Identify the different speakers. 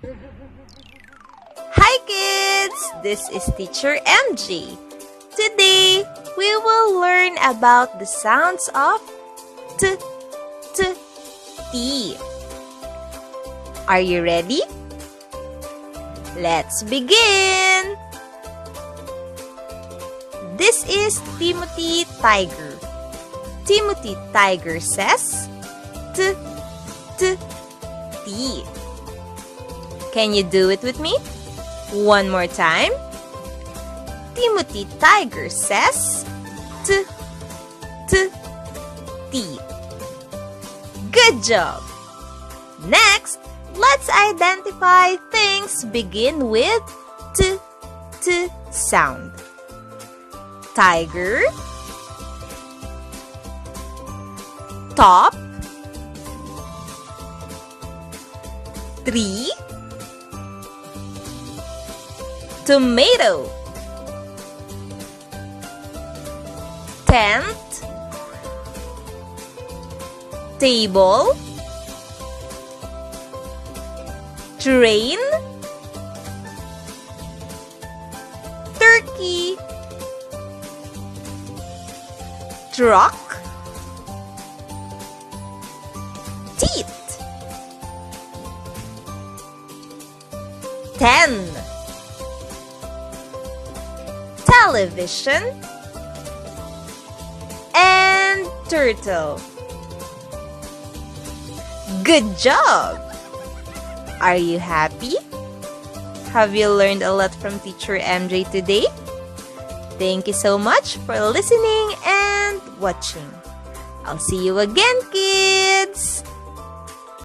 Speaker 1: Hi kids! This is Teacher MJ. Today, we will learn about the sounds of t, t. Are you ready? Let's begin! This is Timothy Tiger. Timothy Tiger says t, t. Can you do it with me? One more time. Timothy Tiger says t. Good job! Next, let's identify things begin with t sound. Tiger, top, tree, tomato, tent, table, train, turkey, truck, teeth, 10, television, and turtle. Good job! Are you happy? Have you learned a lot from Teacher MJ today? Thank you so much for listening and watching. I'll see you again, kids!